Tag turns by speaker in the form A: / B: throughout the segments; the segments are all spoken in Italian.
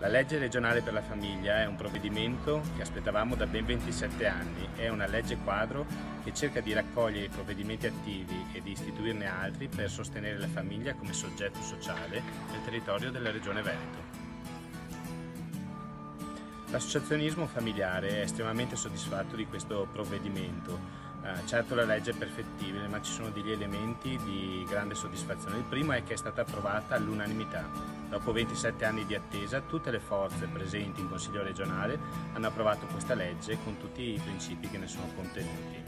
A: La legge regionale per la famiglia è un provvedimento che aspettavamo da ben 27 anni, è una legge quadro che cerca di raccogliere i provvedimenti attivi e di istituirne altri per sostenere la famiglia come soggetto sociale nel territorio della Regione Veneto. L'associazionismo familiare è estremamente soddisfatto di questo provvedimento. Certo la legge è perfettibile, ma ci sono degli elementi di grande soddisfazione. Il primo è che è stata approvata all'unanimità. Dopo 27 anni di attesa, tutte le forze presenti in Consiglio regionale hanno approvato questa legge con tutti i principi che ne sono contenuti.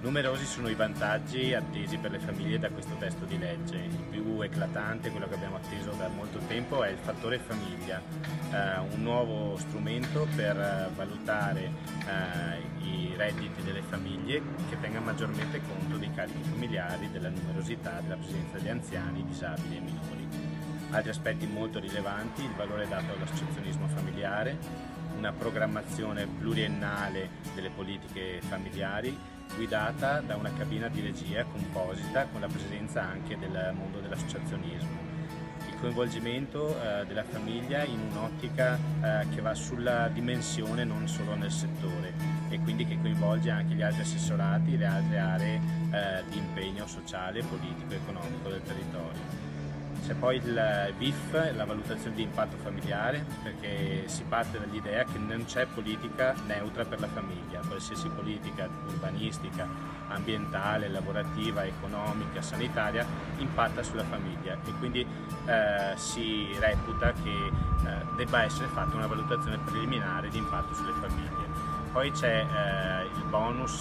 A: Numerosi sono i vantaggi attesi per le famiglie da questo testo di legge. Il più eclatante, quello che abbiamo atteso da molto tempo, è il fattore famiglia, un nuovo strumento per valutare i redditi delle famiglie che tenga maggiormente conto dei carichi familiari, della numerosità, della presenza di anziani, disabili e minori. Altri aspetti molto rilevanti: il valore dato all'associazionismo familiare, una programmazione pluriennale delle politiche familiari guidata da una cabina di regia composita con la presenza anche del mondo dell'associazionismo. Il coinvolgimento della famiglia in un'ottica che va sulla dimensione, non solo nel settore, e quindi che coinvolge anche gli altri assessorati e le altre aree di impegno sociale, politico e economico del territorio. C'è poi il VIF, la valutazione di impatto familiare, perché si parte dall'idea che non c'è politica neutra per la famiglia. Qualsiasi politica urbanistica, ambientale, lavorativa, economica, sanitaria impatta sulla famiglia, e quindi si reputa che debba essere fatta una valutazione preliminare di impatto sulle famiglie. Poi c'è il bonus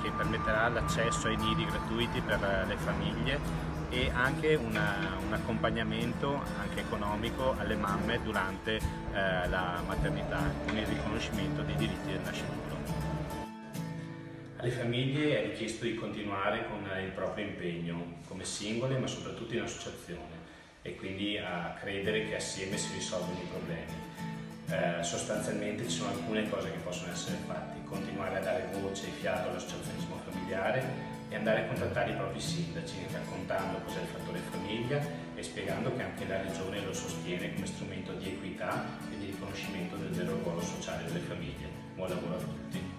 A: che permetterà l'accesso ai nidi gratuiti per le famiglie e anche un accompagnamento anche economico alle mamme durante la maternità, con il riconoscimento dei diritti del nascituro. Alle famiglie è richiesto di continuare con il proprio impegno come singole, ma soprattutto in associazione, e quindi a credere che assieme si risolvono i problemi. Sostanzialmente ci sono alcune cose che possono essere fatte: continuare a dare voce e fiato all'associazionismo familiare e andare a contattare i propri sindaci, raccontando cos'è il fattore famiglia e spiegando che anche la Regione lo sostiene come strumento di equità e di riconoscimento del vero ruolo sociale delle famiglie. Buon lavoro a tutti!